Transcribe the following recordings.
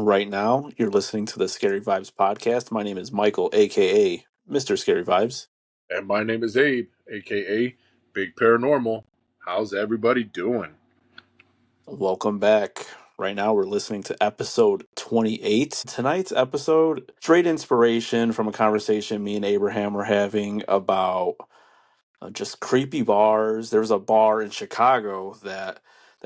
Right now, you're listening to the Scary Vibes podcast. My name is Michael, aka Mr. Scary Vibes. And my name is Abe, aka Big Paranormal. How's everybody doing? Welcome back. Right now, we're listening to episode 28. Tonight's episode, straight inspiration from a conversation me and Abraham were having about just creepy bars. There was a bar in Chicago that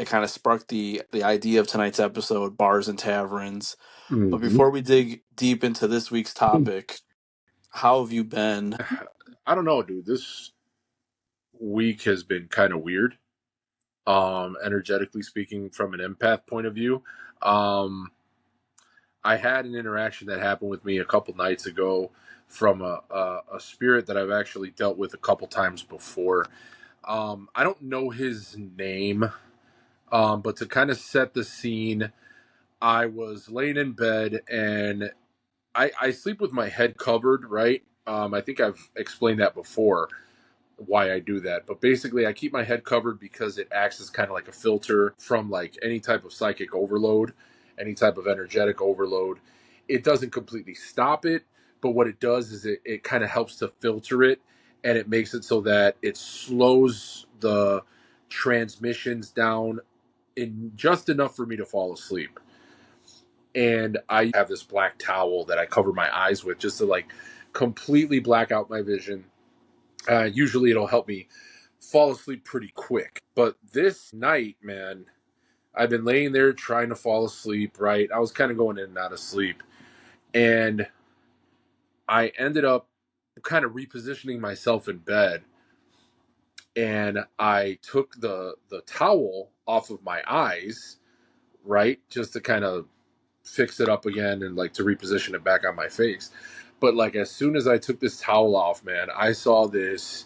kind of sparked the idea of tonight's episode, bars and taverns. But before we dig deep into this week's topic, how have you been? I don't know, dude. This week has been kind of weird. Energetically speaking, from an empath point of view. I had an interaction that happened with me a couple nights ago from a spirit that I've actually dealt with a couple times before. I don't know his name, but to kind of set the scene, I was laying in bed and I sleep with my head covered, right? I think I've explained that before, why I do that. But basically, I keep my head covered because it acts as kind of like a filter from like any type of psychic overload, any type of energetic overload. It doesn't completely stop it, but what it does is it kind of helps to filter it, and it makes it so that it slows the transmissions down in just enough for me to fall asleep. And I have this black towel that I cover my eyes with just to like completely black out my vision. Usually it'll help me fall asleep pretty quick. But this night, man, I've been laying there trying to fall asleep, right? I was kind of going in and out of sleep. And I ended up kind of repositioning myself in bed. And I took the towel off of my eyes, right? Just to kind of fix it up again and like to reposition it back on my face. But like as soon as I took this towel off, man, I saw this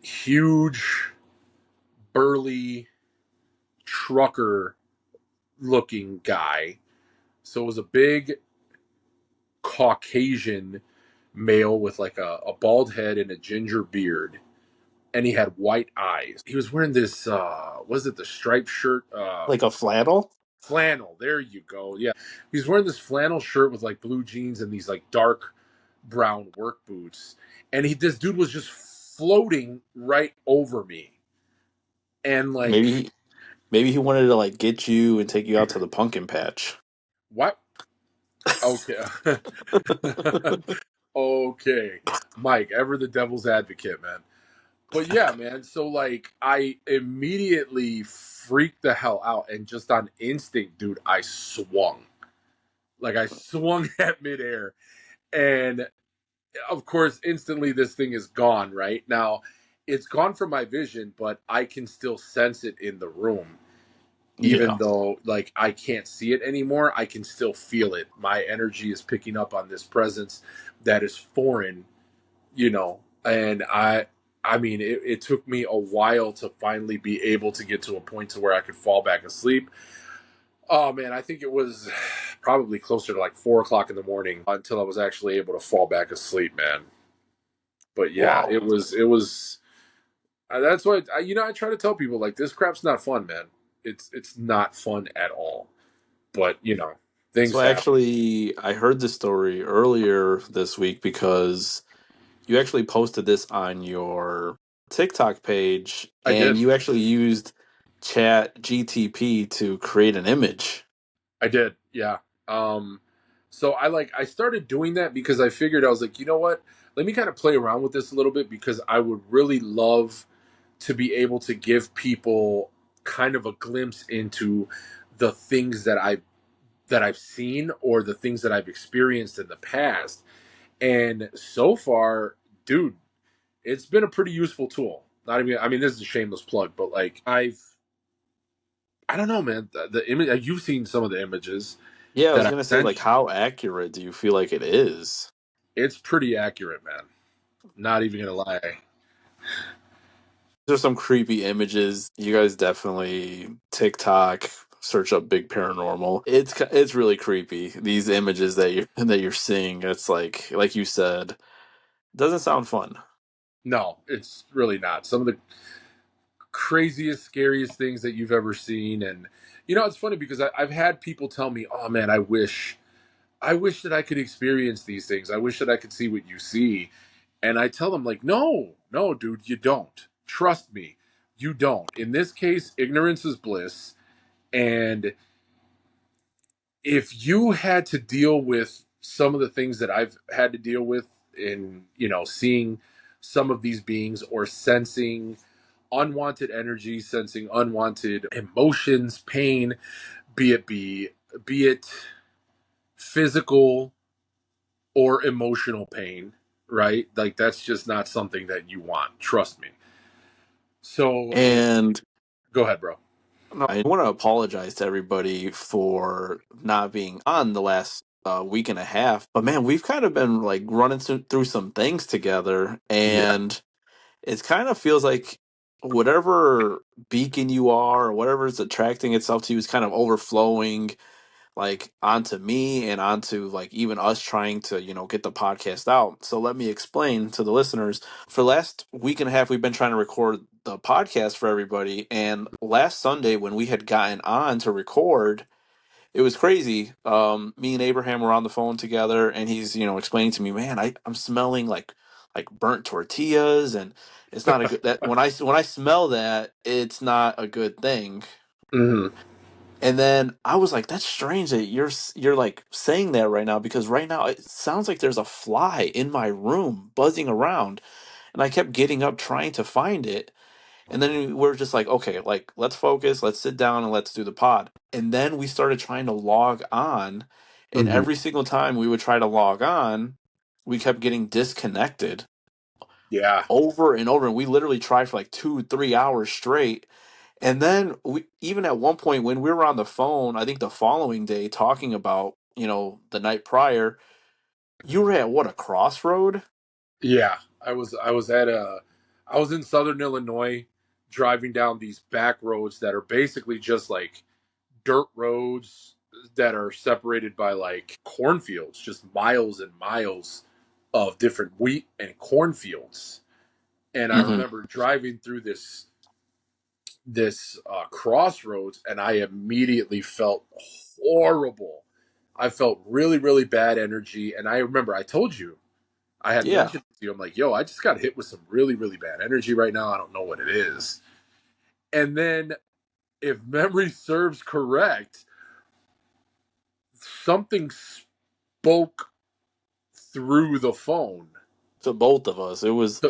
huge, burly trucker looking guy. So it was a big Caucasian male with like a bald head and a ginger beard. And he had white eyes. He was wearing this, was it the striped shirt? Like a flannel? Flannel. There you go. Yeah. He's wearing this flannel shirt with like blue jeans and these like dark brown work boots. And this dude was just floating right over me. And like, Maybe he wanted to like get you and take you out to the pumpkin patch. what? Okay. Okay. Mike, ever the devil's advocate, man. But yeah, man. So like I immediately freaked the hell out and just on instinct, dude, I swung. Like I swung at midair. And of course, instantly this thing is gone, right? Now, it's gone from my vision, but I can still sense it in the room. Even though like I can't see it anymore, I can still feel it. My energy is picking up on this presence that is foreign, and I mean it took me a while to finally be able to get to a point to where I could fall back asleep. Oh man, I think it was probably closer to like 4 o'clock in the morning until I was actually able to fall back asleep, man. But yeah, Wow. it was that's why I try to tell people like this crap's not fun, man. It's not fun at all. But things So happen. actually, I heard this story earlier this week because you actually posted this on your TikTok page I and did. you actually used Chat GTP to create an image. I did. Yeah. Um so I started doing that because I figured I was like, you know what? Let me kind of play around with this a little bit because I would really love to be able to give people kind of a glimpse into the things that I've seen or the things that I've experienced in the past. And so far, dude, it's been a pretty useful tool. Not even, I mean, this is a shameless plug, but like I don't know, man. The image you've seen some of the images Yeah, I that was I gonna say, like, sent. how accurate do you feel like it is? It's pretty accurate, man. Not even gonna lie. There's some creepy images. You guys definitely TikTok search up Big Paranormal. It's really creepy. These images that you're seeing. It's like you said, doesn't sound fun. No, it's really not. Some of the craziest, scariest things that you've ever seen, and You know, it's funny because I've had people tell me, "Oh man, I wish that I could experience these things. I wish that I could see what you see." And I tell them, like, no, no, dude, you don't. Trust me, you don't. In this case, ignorance is bliss. And if you had to deal with some of the things that I've had to deal with in, seeing some of these beings or sensing unwanted energy, sensing unwanted emotions, pain, be it physical or emotional pain, right? Like that's just not something that you want. Trust me. So And go ahead, bro. no, I want to apologize to everybody for not being on the last week and a half. But man, we've kind of been like running through some things together, Yeah. and it kind of feels like whatever beacon you are, or whatever is attracting itself to you, is kind of overflowing like onto me and onto like even us trying to get the podcast out. So let me explain to the listeners. For the last week and a half we've been trying to record the podcast for everybody, and last Sunday when we had gotten on to record, it was crazy. Me and Abraham were on the phone together, and he's explaining to me, man, I'm smelling like burnt tortillas, and it's not a good that when I smell that, it's not a good thing. Hmm. And then I was like, "That's strange that you're like saying that right now, because right now it sounds like there's a fly in my room buzzing around." And I kept getting up trying to find it. And then we're just like, "Okay, like let's focus, let's sit down and let's do the pod." And then we started trying to log on, and Hmm. every single time we would try to log on, we kept getting disconnected Yeah. over and over, and we literally tried for like 2 3 hours straight. And then we even at one point when we were on the phone, I think the following day talking about, the night prior, you were at what, a crossroad? Yeah. I was in southern Illinois driving down these back roads that are basically just like dirt roads that are separated by like cornfields, just miles and miles of different wheat and cornfields. And I Hmm. remember driving through this crossroads, and I immediately felt horrible. I felt really, really bad energy. And I remember I told you, I had Yeah. mentioned to you, I'm like, yo, I just got hit with some really, really bad energy right now. I don't know what it is. And then, if memory serves correct, something spoke through the phone. To both of us. It was,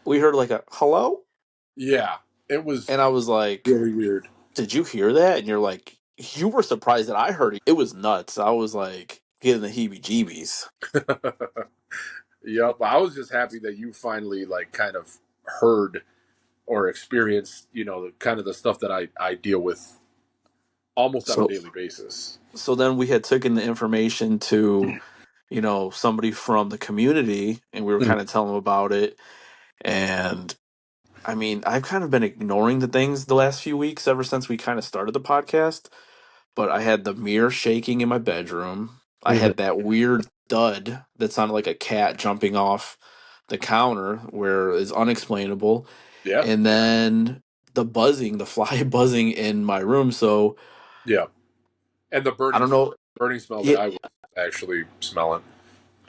we heard like a hello, Yeah, it was and I was like, really weird. "Did you hear that?" And you're like, you were surprised that I heard it. It was nuts. I was like getting the heebie-jeebies. Yep, I was just happy that you finally like kind of heard or experienced, the kind of the stuff that I deal with almost on a So daily basis. so then we had taken the information to, somebody from the community, and we were Mm. kind of telling them about it. And I mean, I've kind of been ignoring the things the last few weeks ever since we kind of started the podcast. But I had the mirror shaking in my bedroom. I Mhm. had that weird thud that sounded like a cat jumping off the counter, where it's unexplainable. Yeah, And then the buzzing, the fly buzzing in my room. So yeah, and the I don't know. burning smell that Yeah, I was actually smelling.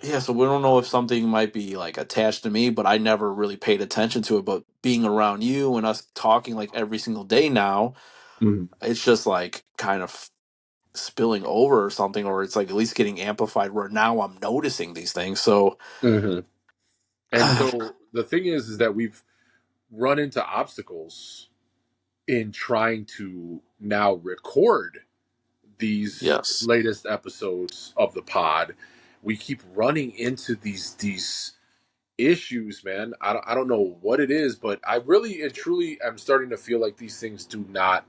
yeah. So we don't know if something might be like attached to me, but I never really paid attention to it. But being around you and us talking like every single day now, Mhm. it's just like kind of spilling over or something, or it's like at least getting amplified where now I'm noticing these things. So Hmm. And so the thing is that we've run into obstacles in trying to now record these yes. latest episodes of the pod. We keep running into these issues, man. I don't know what it is, but I really and truly am starting to feel like these things do not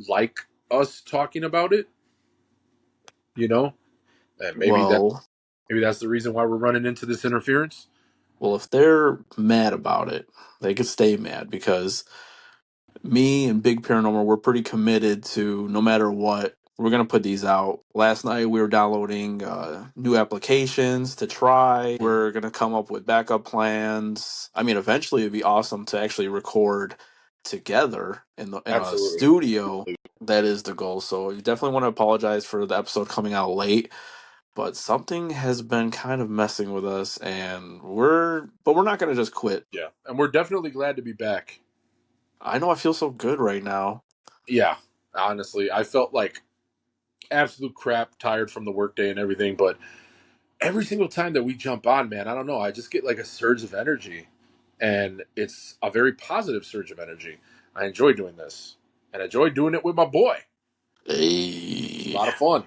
like us talking about it, you know? And Well, maybe that's the reason why we're running into this interference. well, if they're mad about it, they could stay mad, because me and Big Paranormal, we're pretty committed to no matter what, we're gonna put these out. Last night we were downloading new applications to try. We're gonna come up with backup plans. I mean, eventually it'd be awesome to actually record together in a Absolutely. studio. That is the goal. So you definitely want to apologize for the episode coming out late, but something has been kind of messing with us, and we're not going to just quit. Yeah, and we're definitely glad to be back. I know I feel so good right now. Yeah, honestly, I felt like absolute crap, tired from the workday and everything, but every single time that we jump on, man, I don't know, I just get like a surge of energy, and it's a very positive surge of energy. I enjoy doing this, and I enjoy doing it with my boy. It's a Hey. lot of fun.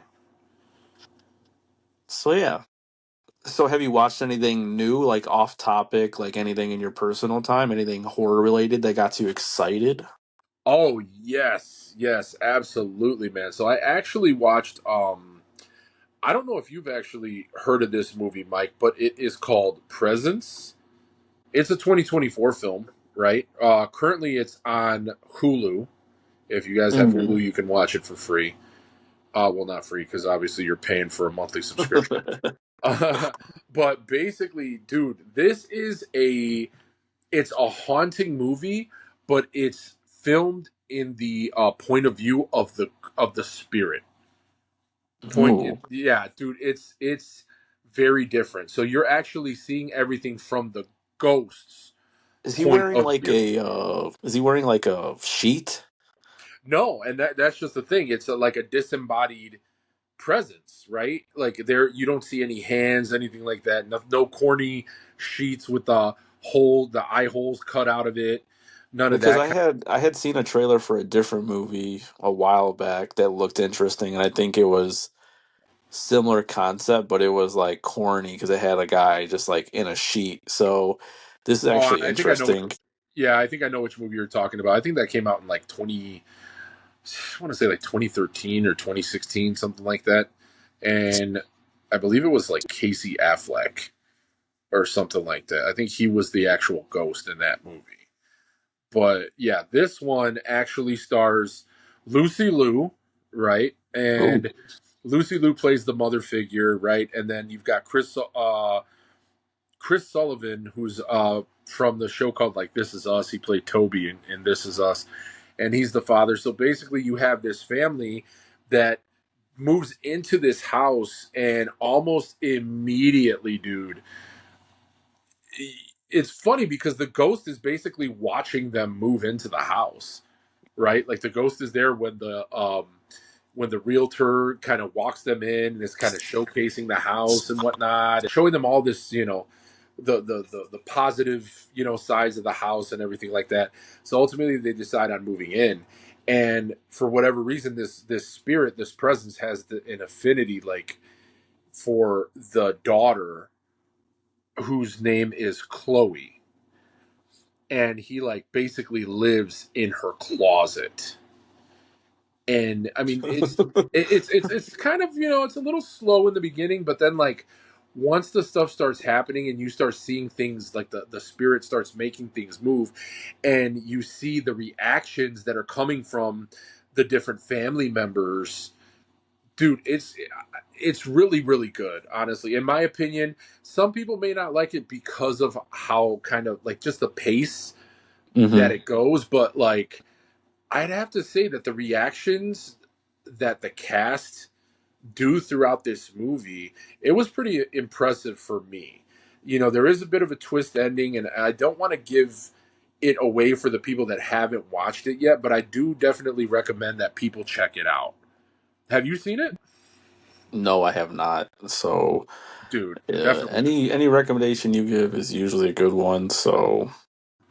So yeah. So have you watched anything new, like off topic, like anything in your personal time, anything horror related that got you excited? Oh yes, yes, absolutely, man. So I actually watched. I don't know if you've actually heard of this movie, Mike, but it is called Presence. It's a 2024 film, right? Currently, it's on Hulu. If you guys have Hmm. Hulu, you can watch it for free. Well, not free because obviously you're paying for a monthly subscription. But basically, dude, this is a it's a haunting movie, but it's filmed in the point of view of the spirit. Ooh. Yeah, dude, it's very different. So you're actually seeing everything from the ghost's Is he point wearing of like view. a is he wearing like a sheet? No, and that's just the thing. It's like a disembodied presence, right? Like there, you don't see any hands, anything like that. No, no corny sheets with the eye holes cut out of it. None of Because that. I had seen a trailer for a different movie a while back that looked interesting, and I think it was similar concept, but it was like corny because it had a guy just like in a sheet. So this is Oh, actually I think I know. interesting. Yeah, I think I know which movie you're talking about. I think that came out in like I want to say like 2013 or 2016, something like that. And I believe it was like Casey Affleck or something like that. I think he was the actual ghost in that movie. But yeah, this one actually stars Lucy Liu, right? Ooh. And Lucy Liu plays the mother figure, right? And then you've got Chris Sullivan, who's from the show called like This Is Us. He played Toby in This Is Us, and he's the father. So basically, you have this family that moves into this house, and almost immediately, dude, it's funny because the ghost is basically watching them move into the house, right? Like the ghost is there when the realtor kind of walks them in and is kind of showcasing the house and whatnot, and showing them all this, the positive, sides of the house and everything like that. So ultimately they decide on moving in. And for whatever reason, this spirit, this presence has an affinity like for the daughter whose name is Chloe. And he like basically lives in her closet. And I mean it's kind of, it's a little slow in the beginning, but then like once the stuff starts happening and you start seeing things like the spirit starts making things move, and you see the reactions that are coming from the different family members, dude, it's really really good, honestly, in my opinion. Some people may not like it because of how kind of like just the pace that Hmm. it goes, but like I'd have to say that the reactions that the cast do throughout this movie, it was pretty impressive for me. There is a bit of a twist ending, and I don't want to give it away for the people that haven't watched it yet, but I do definitely recommend that people check it out. Have you seen it? No, I have not. So Dude, definitely. any recommendation you give is usually a good one. So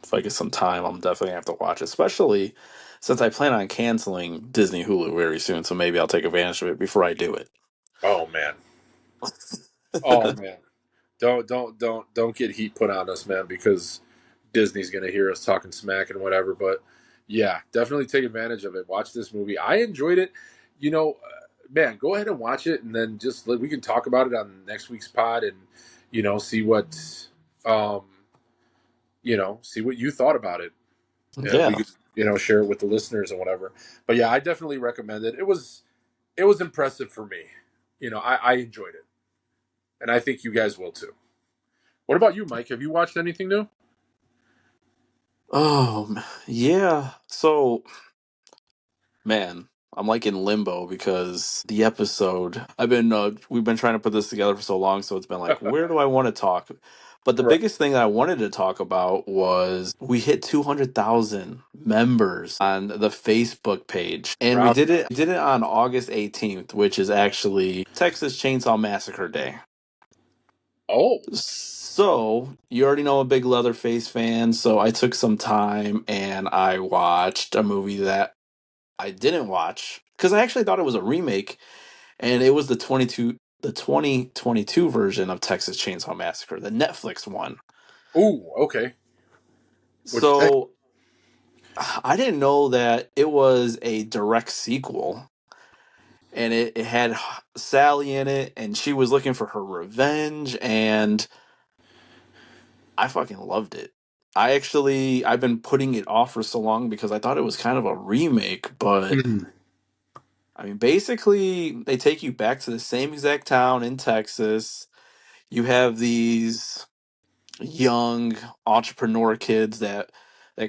if I get some time, I'm definitely gonna have to watch it, especially since I plan on canceling Disney Hulu very soon. So maybe I'll take advantage of it before I do it. Oh man. Oh man. Don't get heat put on us, man, because Disney's gonna hear us talking smack and whatever. But yeah, definitely take advantage of it. Watch this movie. I enjoyed it. Man, go ahead and watch it, and then just we can talk about it on next week's pod, and see what um see what you thought about it, and we Yeah. could share it with the listeners and whatever. But yeah, I definitely recommend it. It was impressive for me. I enjoyed it, and I think you guys will too. What about you, Mike? Have you watched anything new? Yeah. So, man, I'm like in limbo because the episode we've been trying to put this together for so long, so it's been like, where do I want to talk? But the Right. biggest thing that I wanted to talk about was we hit 200,000 members on the Facebook page, and Round. we did it on August 18th, which is actually Texas Chainsaw Massacre Day. Oh. So, you already know I'm a big Leatherface fan, so I took some time and I watched a movie that I didn't watch because I actually thought it was a remake, and it was the 2022 version of Texas Chainsaw Massacre, the Netflix one. Ooh. Okay. What'd you think? So, I didn't know that it was a direct sequel, and it had Sally in it, and she was looking for her revenge, and I fucking loved it. I've been putting it off for so long because I thought it was kind of a remake, but Mhm. I mean, basically, they take you back to the same exact town in Texas. You have these young entrepreneur kids that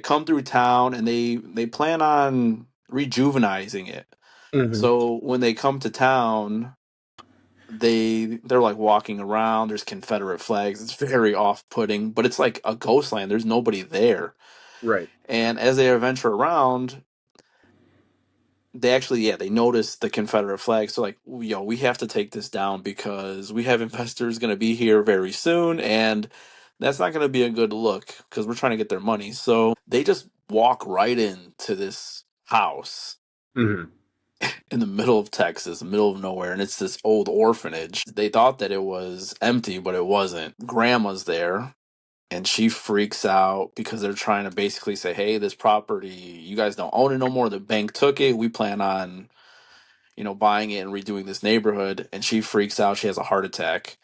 come through town, and they plan on rejuvenizing it. Mhm. So when they come to town, they're like walking around. There's Confederate flags. It's very off-putting, but it's like a ghost land. There's nobody there. Right. And as they adventure around, they actually, yeah, they notice the Confederate flag. So like, yo, we have to take this down because we have investors going to be here very soon, and that's not going to be a good look because we're trying to get their money. So they just walk right into this house Mhm. in the middle of Texas, middle of nowhere, and it's this old orphanage. They thought that it was empty, but it wasn't. Grandma's there, and she freaks out because they're trying to basically say, "Hey, this property, you guys don't own it no more. The bank took it. We plan on, buying it and redoing this neighborhood." And she freaks out. She has a heart attack.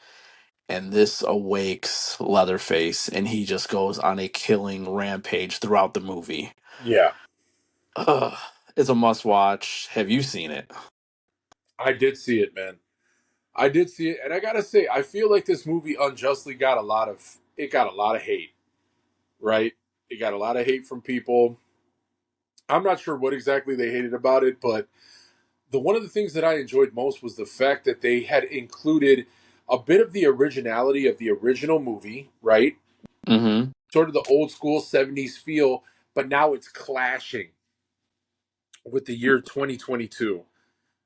And this awakes Leatherface, and he just goes on a killing rampage throughout the movie. Yeah. Ugh, it's a must watch. Have you seen it? I did see it, man. I did see it, and I gotta say, I feel like this movie unjustly got a lot of hate. Right? It got a lot of hate from people. I'm not sure what exactly they hated about it, but the one of the things that I enjoyed most was the fact that they had included a bit of the originality of the original movie, right? Mm-hmm. Sort of the old school 70s feel, but now it's clashing with the year 2022,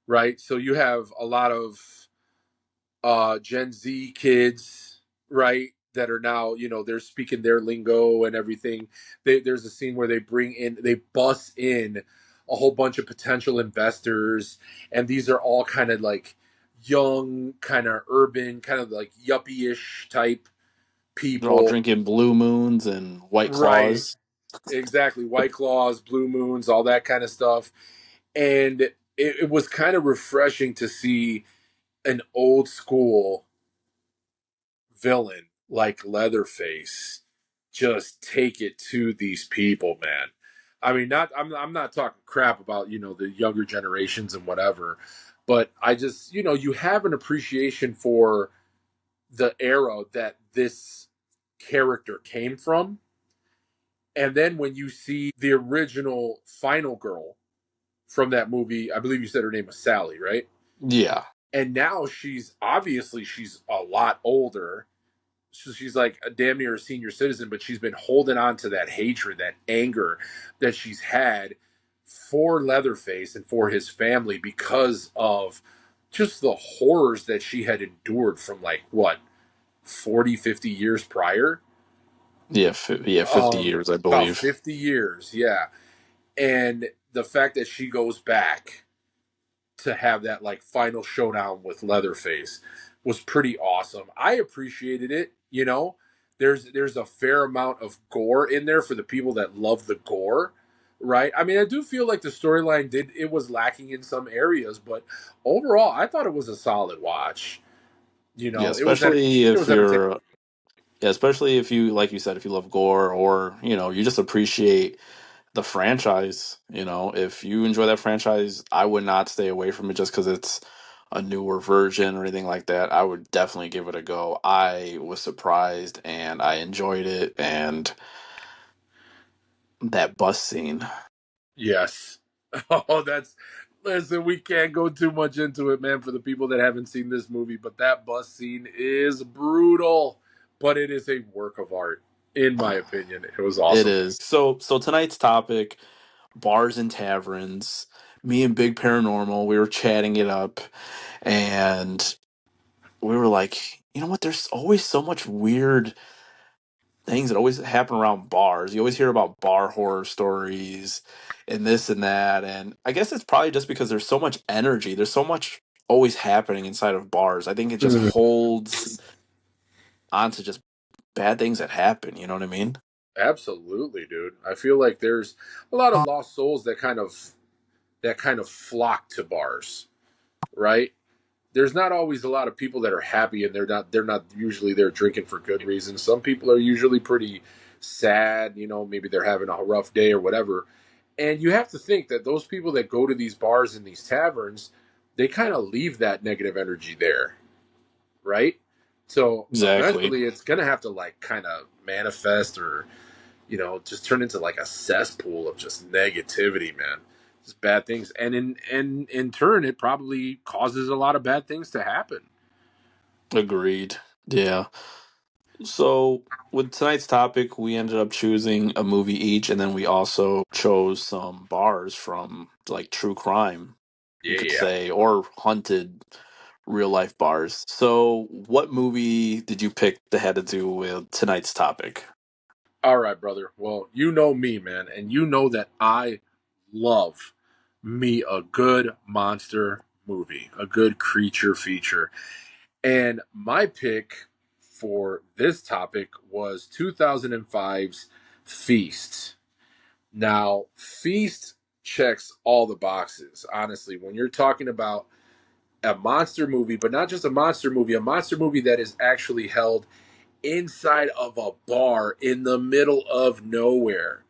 right? So you have a lot of Gen Z kids, right? That are now, they're speaking their lingo and everything. There's a scene where they bus in a whole bunch of potential investors, and these are all kind of like young, kind of urban, kind of like yuppie-ish type They're all people. drinking Blue Moons and White Right, Claws. exactly. White Claws, Blue Moons, all that kind of stuff. And it was kind of refreshing to see an old school villain like Leatherface just take it to these people, man. I mean, not I'm not talking crap about the younger generations and whatever, but I just you have an appreciation for the era that this character came from, and then when you see the original final girl from that movie, I believe you said her name was Sally, right? Yeah. And now she's a lot older, so she's like a damn near a senior citizen, but she's been holding on to that hatred, that anger that she's had for Leatherface and for his family because of just the horrors that she had endured from like what 40, 50 years prior. Yeah, 50 years, I About believe. 50 years, yeah. And the fact that she goes back to have that like final showdown with Leatherface was pretty awesome. I appreciated it. There's a fair amount of gore in there for the people that love the gore, right? I mean, I do feel like the storyline did it was lacking in some areas, but overall, I thought it was a solid watch. Yeah, It was it was entertaining. especially if you, like you said, if you love gore, or, you just appreciate the franchise. If you enjoy that franchise, I would not stay away from it just because it's a newer version or anything like that. I would definitely give it a go. I was surprised and I enjoyed it, and That bus scene. Yes. Oh, that's listen, we can't go too much into it, man, for the people that haven't seen this movie, but that bus scene is brutal, but it is a work of art, in my opinion. It was It awesome. is. So tonight's topic, bars and taverns. Me and Big Paranormal, we were chatting it up, and we were like, you know what? There's always so much weird things that always happen around bars. You always hear about bar horror stories and this and that. And I guess it's probably just because there's so much energy. There's so much always happening inside of bars. I think it just Mhm. holds on to just bad things that happen. You know what I mean? Absolutely, dude. I feel like there's a lot of lost souls that kind of flock to bars, right? There's not always a lot of people that are happy, and they're not usually there drinking for good reasons. Some people are usually pretty sad, maybe they're having a rough day or whatever. And you have to think that those people that go to these bars and these taverns, they kind of leave that negative energy there, right? So Exactly. eventually it's going to have to like kind of manifest, or just turn into like a cesspool of just negativity, man. Just bad things, and in turn, it probably causes a lot of bad things to happen. Agreed. Yeah. So with tonight's topic, we ended up choosing a movie each, and then we also chose some bars from like true crime, you could Yeah. say, or hunted real life bars. So, what movie did you pick that had to do with tonight's topic? All right, brother. Well, you know me, man, and you know that I love me a good monster movie, a good creature feature. And my pick for this topic was 2005's Feast. Now, Feast checks all the boxes, honestly. When you're talking about a monster movie, but not just a monster movie that is actually held inside of a bar in the middle of nowhere,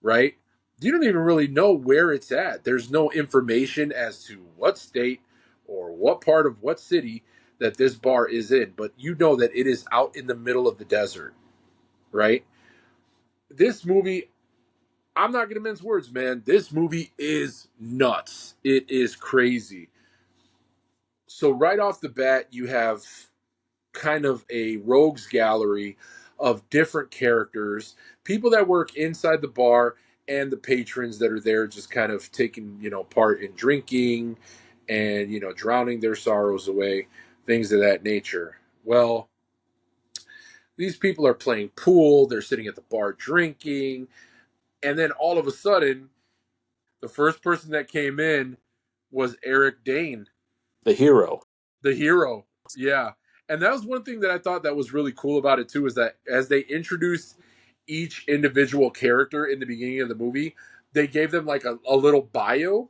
right? You don't even really know where it's at. There's no information as to what state or what part of what city that this bar is in, but you know that it is out in the middle of the desert, right? This movie, I'm not going to mince words, man. This movie is nuts. It is crazy. So, right off the bat, you have kind of a rogues gallery of different characters, people that work inside the bar, and the patrons that are there just kind of taking, part in drinking and, drowning their sorrows away, things of that nature. Well, these people are playing pool, they're sitting at the bar drinking, and then all of a sudden, the first person that came in was Eric Dane, The hero. the hero. Yeah. And that was one thing that I thought that was really cool about it too, is that as they introduced each individual character in the beginning of the movie, they gave them like a little bio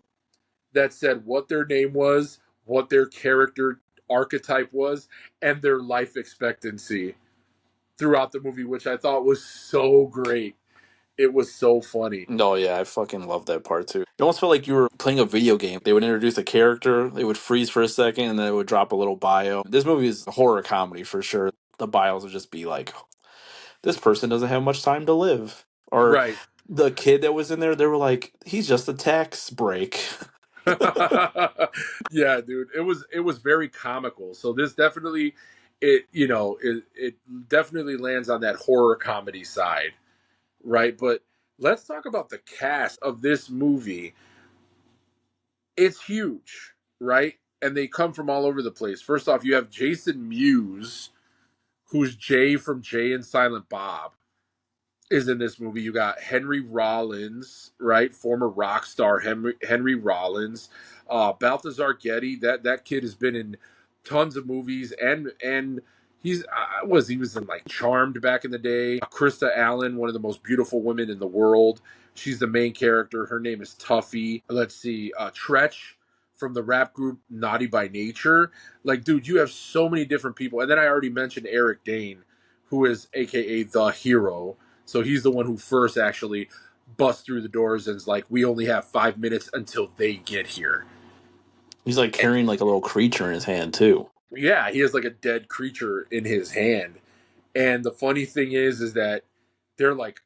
that said what their name was, what their character archetype was, and their life expectancy throughout the movie, which I thought was so great. It was so funny. No, yeah, I fucking love that part too. It almost felt like you were playing a video game. They would introduce a character, they would freeze for a second, and then it would drop a little bio. This movie is a horror comedy for sure. The bios would just be like, this person doesn't have much time to live. Or Right. the kid that was in there, they were like, he's just a tax break. Yeah, dude, it was very comical. So this definitely, it definitely lands on that horror comedy side, right? But let's talk about the cast of this movie. It's huge, right? And they come from all over the place. First off, you have Jason Mewes, who's Jay from Jay and Silent Bob, is in this movie. You got Henry Rollins, right? Former rock star Henry Rollins. Balthazar Getty. That kid has been in tons of movies, and he was in like Charmed back in the day. Krista Allen, one of the most beautiful women in the world. She's the main character. Her name is Tuffy. Let's see, Tretch from the rap group Naughty by Nature. Like, dude, you have so many different people. And then I already mentioned Eric Dane, who is AKA the hero. So he's the one who first actually busts through the doors and is like, we only have 5 minutes until they get here. He's like And carrying like a little creature in his hand too. yeah, he has like a dead creature in his hand. And the funny thing is that they're like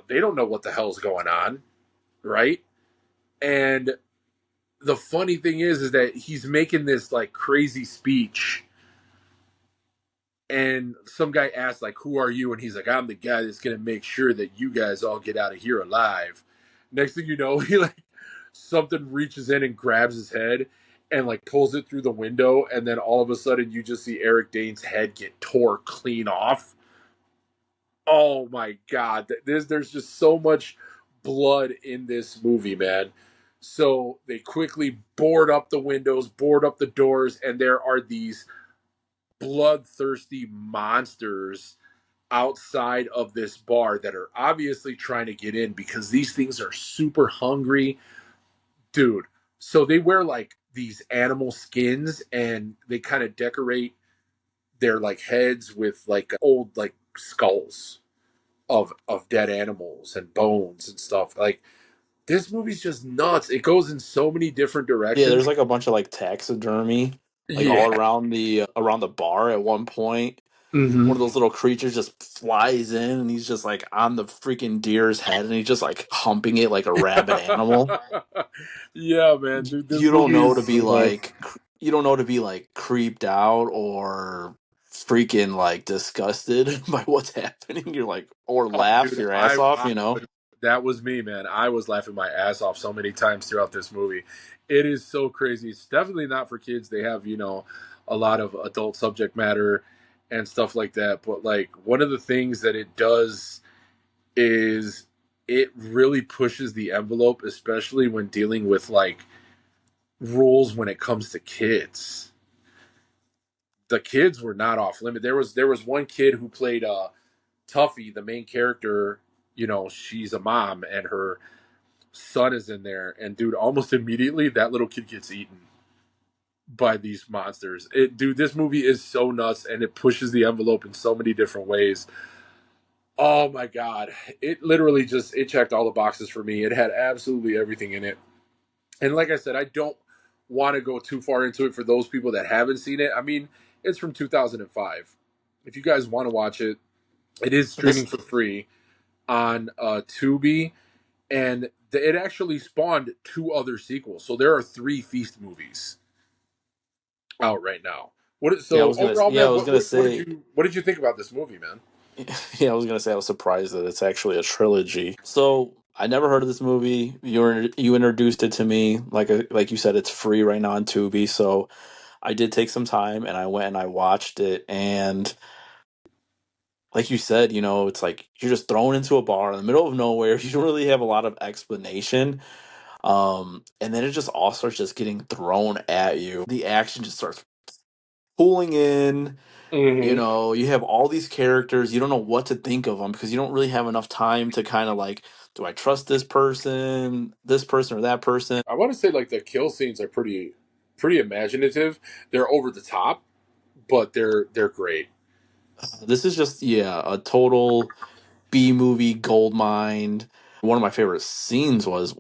They don't know what the hell's going on, right? And the funny thing is that he's making this like crazy speech, and some guy asks like, "Who are you?" And he's like, "I'm the guy that's gonna make sure that you guys all get out of here alive." Next thing you know, he like something reaches in and grabs his head and like pulls it through the window, and then all of a sudden you just see Eric Dane's head get tore clean off. Oh my god, there's just so much blood in this movie, man. So they quickly board up the windows, board up the doors, and there are these bloodthirsty monsters outside of this bar that are obviously trying to get in because these things are super hungry, dude. So they wear like these animal skins and they kind of decorate their like heads with like old like skulls of dead animals and bones and stuff. Like this movie's just nuts. It goes in so many different Yeah, directions. there's like a bunch of like taxidermy, like all Yeah. around the bar at one point. Hmm. One of those little creatures just flies in and he's just like on the freaking deer's head and he's just like humping it like a rabid animal. Yeah, man, dude, this You don't movie know is to be so nuts. like you don't know to be like creeped out or freaking like disgusted by what's happening. You're like or Oh, laugh dude, your ass off, I you know. would. That was me, man. I was laughing my ass off so many times throughout this movie. It is so crazy. It's definitely not for kids. They have, a lot of adult subject matter and stuff like that. But like one of the things that it does is it really pushes the envelope, especially when dealing with like rules when it comes to kids. The kids were not off limit. There was one kid who played Tuffy, the main character. She's a mom and her son is in there, and dude, almost immediately that little kid gets eaten by these monsters. Dude, this movie is so nuts and it pushes the envelope in so many different ways. Oh my god, it literally just it checked all the boxes for me. It had absolutely everything in it, and like I said, I don't want to go too far into it for those people that haven't seen it. I mean, it's from 2005. If you guys want to watch it, it is streaming This for free on Tubi, and it actually spawned two other sequels. So there are three Feast movies out right now. So overall, yeah, I man, was gonna say what did you think about this movie, man? yeah, I was gonna say I was surprised that it's actually a trilogy. So I never heard of this movie. You introduced it to me, like you said, it's free right now on Tubi. So I did take some time and I went and I watched it. And like you said, it's like you're just thrown into a bar in the middle of nowhere. You don't really have a lot of explanation. And then it just all starts just getting thrown at you. The action just starts pulling in. Hmm. You have all these characters. You don't know what to think of them because you don't really have enough time to kind of like, do I trust this person, or that person? I want to say like the kill scenes are pretty imaginative. They're over the top, but they're great. This is just, yeah, a total B movie gold mine. One of my favorite scenes was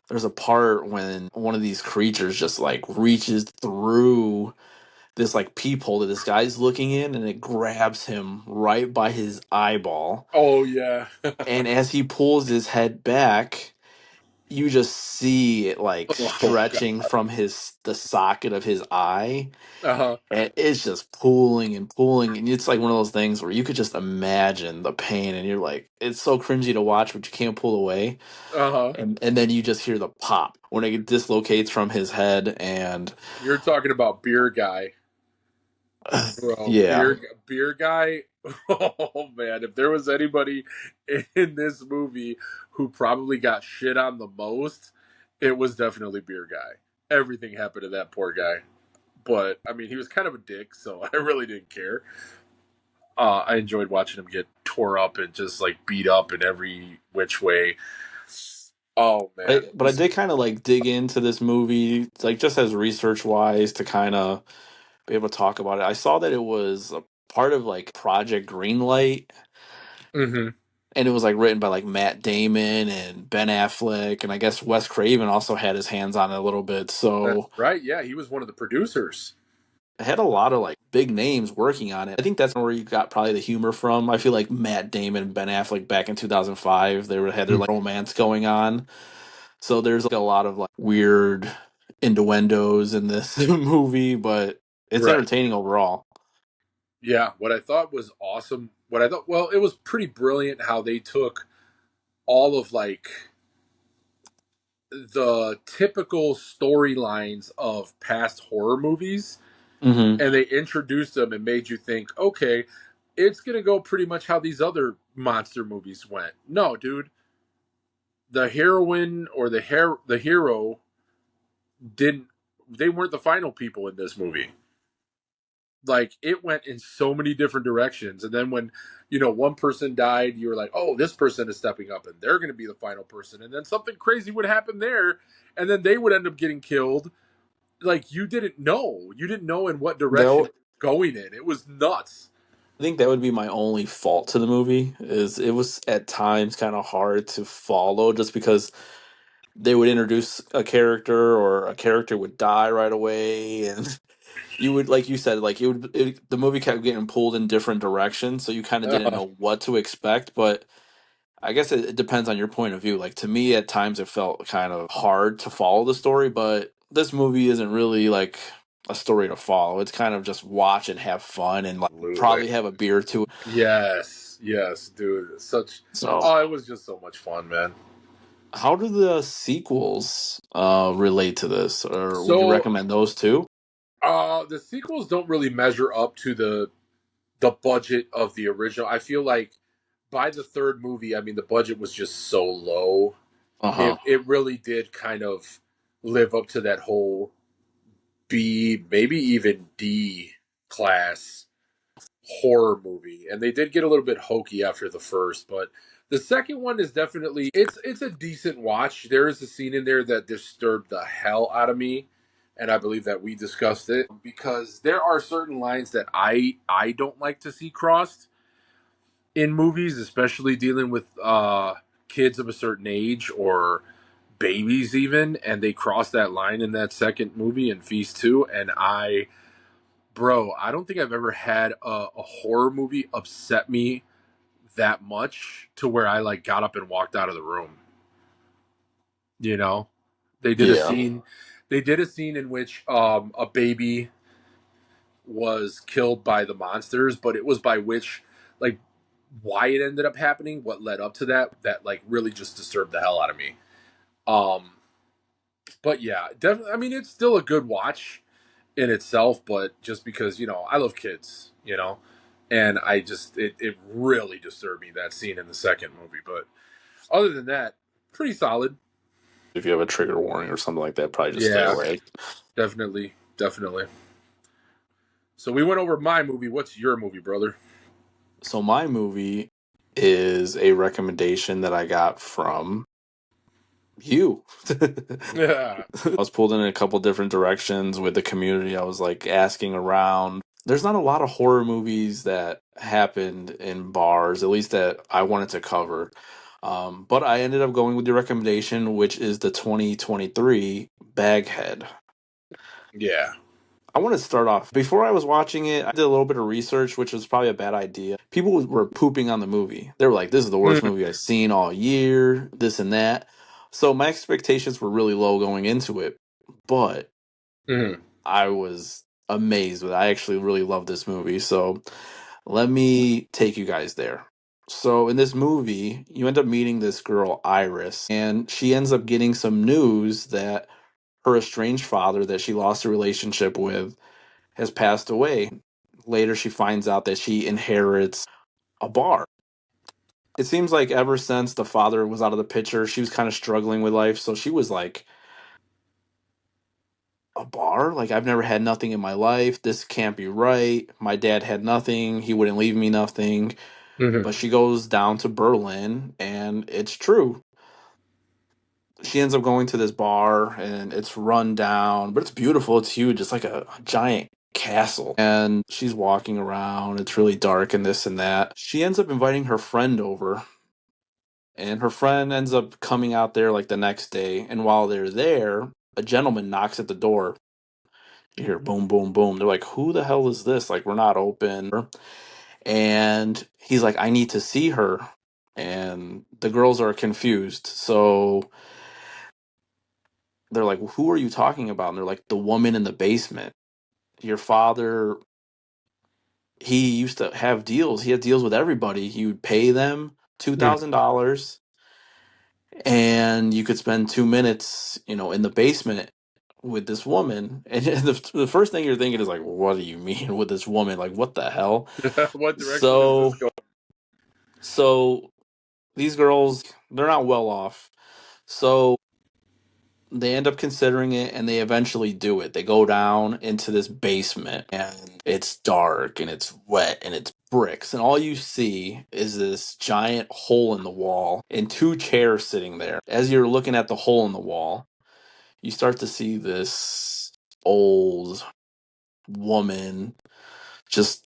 there's a part when one of these creatures just like reaches through this like peephole that this guy's looking in and it grabs him right by his eyeball. Oh yeah. And as he pulls his head back, you just see it like Oh stretching god. from the socket of his eye. Uh huh. And it's just pulling and pulling. And it's like one of those things where you could just imagine the pain and you're like, it's so cringy to watch, but you can't pull away. Uh huh. And then you just hear the pop when it dislocates from his head. And You're talking about Beer Guy. Bro, yeah. beer guy. Oh man, if there was anybody in this movie who probably got shit on the most, it was definitely beer guy. Everything happened to that poor guy. But I mean, he was kind of a dick, so I really didn't care. I enjoyed watching him get tore up and just like beat up in every which way. Oh man, But I did kind of like dig into this movie, like just as research wise to kind of be able to talk about it. I saw that it was a part of like Project Greenlight, hmm and it was like written by like Matt Damon and Ben Affleck, and I guess Wes Craven also had his hands on it a little bit. that's So right. Yeah, he was one of the producers. it had a lot of like big names working on it. I think that's where you got probably the humor from. I feel like Matt Damon and Ben Affleck back in 2005, had their Mm. like romance going on. So there's like a lot of like weird innuendos in this movie, but it's Right. entertaining overall. Yeah. What I thought was awesome. What I thought, well, it was pretty brilliant how they took all of like the typical storylines of past horror movies Hmm. and they introduced them and made you think, okay, it's gonna go pretty much how these other monster movies went. No, dude, the heroine or the hero didn't. They weren't the final people in this movie. Like it went in so many different directions, and then when one person died, you were like, oh, this person is stepping up, and they're gonna be the final person, and then something crazy would happen there, and then they would end up getting killed. Like you didn't know in what direction Though it was going in. It was nuts. I think that would be my only fault to the movie is it was at times kind of hard to follow just because they would introduce a character or a character would die right away and you would like you said like the movie kept getting pulled in different directions so you kind of didn't Uh, know what to expect, but I guess it depends on your point of view. Like to me at times it felt kind of hard to follow the story, but this movie isn't really like a story to follow. It's kind of just watch and have fun and like Absolutely. probably have a beer too. Yes, yes, dude. Such. So Oh, it was just so much fun, man. how do the sequels relate to this, or would you So, recommend those too? the sequels don't really measure up to the budget of the original. I feel like by the third movie, I mean, the budget was just so low. Uh huh. It really did kind of live up to that whole B, maybe even D class horror movie, and they did get a little bit hokey after the first, but the second one is definitely it's a decent watch. There is a scene in there that disturbed the hell out of me, and I believe that we discussed it because there are certain lines that I don't like to see crossed in movies, especially dealing with kids of a certain age or babies even, and they cross that line in that second movie in Feast 2, and I don't think I've ever had a horror movie upset me that much to where I like got up and walked out of the room. You know, they did a Yeah. scene. They did a scene in which a baby was killed by the monsters, but it was by which like why it ended up happening, what led up to that like really just disturbed the hell out of me. Um, but yeah, definitely. I mean, it's still a good watch in itself, but just because I love kids, and I just it really disturbed me that scene in the second movie. But other than that, pretty solid. If you have a trigger warning or something like that, probably just stay Yeah, away. definitely, definitely. So we went over my movie. What's your movie, brother? So my movie is a recommendation that I got from you. Yeah. I was pulled in a couple different directions with the community. I was like asking around. There's not a lot of horror movies that happened in bars, at least that I wanted to cover. But I ended up going with your recommendation, which is the 2023 Baghead. Yeah. I want to start off. Before I was watching it, I did a little bit of research, which was probably a bad idea. People were pooping on the movie. They were like, this is the worst Mm-hmm. movie I've seen all year, this and that. So my expectations were really low going into it. But Mm-hmm. I was amazed with it. I actually really love this movie. So let me take you guys there. So in this movie, you end up meeting this girl, Iris, and she ends up getting some news that her estranged father that she lost a relationship with has passed away. Later, she finds out that she inherits a bar. It seems like ever since the father was out of the picture, she was kind of struggling with life. So she was like, a bar? Like, I've never had nothing in my life. This can't be right. My dad had nothing. He wouldn't leave me nothing. Mm-hmm. But she goes down to Berlin, and it's true. She ends up going to this bar, and it's run down, but it's beautiful. It's huge. It's like a giant castle. And she's walking around. It's really dark and this and that. She ends up inviting her friend over, and her friend ends up coming out there like the next day. And while they're there, a gentleman knocks at the door. You hear boom, boom, boom. They're like, who the hell is this? Like, we're not open. And he's like, I need to see her. And the girls are confused. So they're like, who are you talking about? And they're like, the woman in the basement. Your father, he used to have deals. He had deals with everybody. He would pay them Hmm. $2,000 and you could spend 2 minutes, in the basement with this woman. And the first thing you're thinking is like, what do you mean with this woman? Like, what the hell? What direction is this So, going? so these girls, they're not well off. So they end up considering it and they eventually do it. They go down into this basement and it's dark and it's wet and it's bricks. And all you see is this giant hole in the wall and two chairs sitting there. As you're looking at the hole in the wall, you start to see this old woman just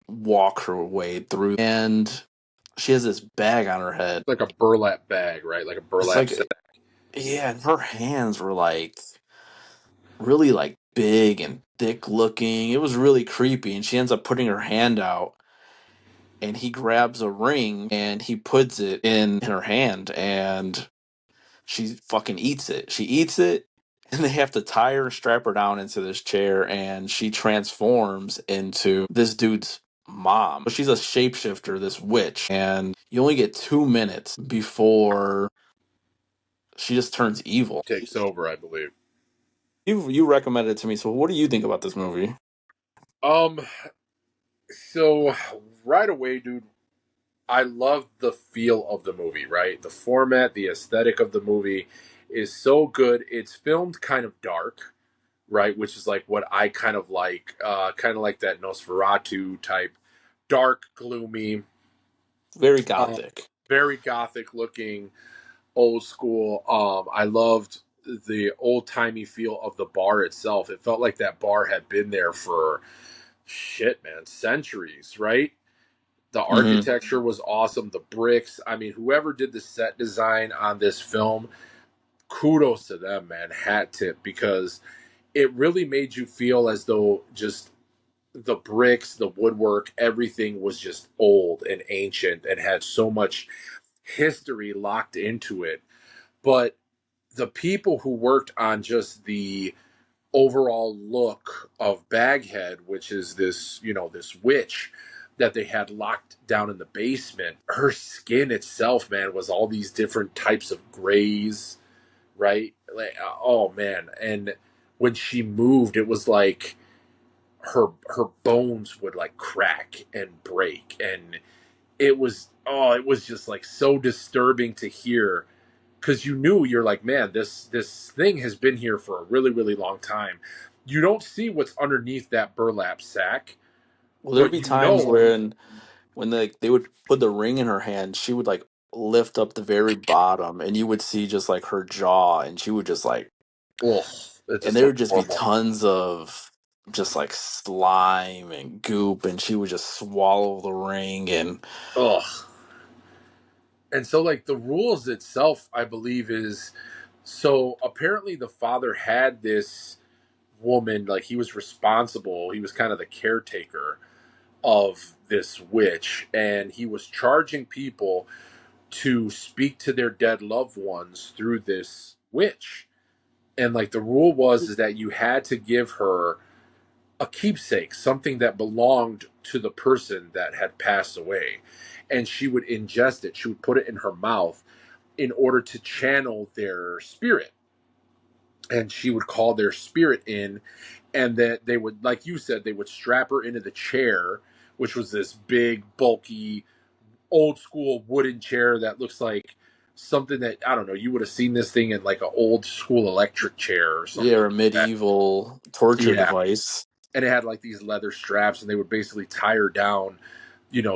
walk her way through. And she has this bag on her head. Like a burlap bag, right? Like a It's burlap sack. like, yeah, and her hands were like really like big and thick looking. It was really creepy. And she ends up putting her hand out and he grabs a ring and he puts it in her hand and she fucking eats it. She eats it and they have to tie her and strap her down into this chair and she transforms into this dude's mom. She's a shapeshifter, this witch, and you only get 2 minutes before she just turns evil. Takes over, I believe. You recommended it to me, so what do you think about this movie? Um, so right away, dude, I love the feel of the movie, right? The format, the aesthetic of the movie is so good. It's filmed kind of dark, right? Which is like what I kind of like that Nosferatu type, dark, gloomy, Very uh, gothic. very gothic looking, old school. I loved the old timey feel of the bar itself. It felt like that bar had been there for shit, man, centuries, right? The Hmm. architecture was awesome. The bricks. I mean, whoever did the set design on this film, kudos to them, man. Hat tip, because it really made you feel as though just the bricks, the woodwork, everything was just old and ancient and had so much history locked into it. But the people who worked on just the overall look of Baghead, which is this, this witch that they had locked down in the basement. Her skin itself, man, was all these different types of grays, right? Like, oh man, and when she moved, it was like her bones would like crack and break, and it was just like so disturbing to hear because you knew you're like, man, this thing has been here for a really really long time. You don't see what's underneath that burlap sack, Well, there'd but be you times know, when they would put the ring in her hand, she would like lift up the very bottom, and you would see just like her jaw, and she would just like, ugh, it and just there looks would just be horrible. tons of just like slime and goop, and she would just swallow the ring, and Ugh. And so like the rules itself, I believe, is so apparently the father had this woman, like he was responsible, he was kind of the caretaker of this witch, and he was charging people to speak to their dead loved ones through this witch. And like the rule was is that you had to give her a keepsake, something that belonged to the person that had passed away. And she would ingest it, she would put it in her mouth in order to channel their spirit. And she would call their spirit in, and that they would, like you said, they would strap her into the chair, which was this big, bulky, old school wooden chair that looks like something that, I don't know, you would have seen this thing in like an old school electric chair or yeah, something or a like that. medieval torture Yeah. device. And it had like these leather straps, and they would basically tie her down,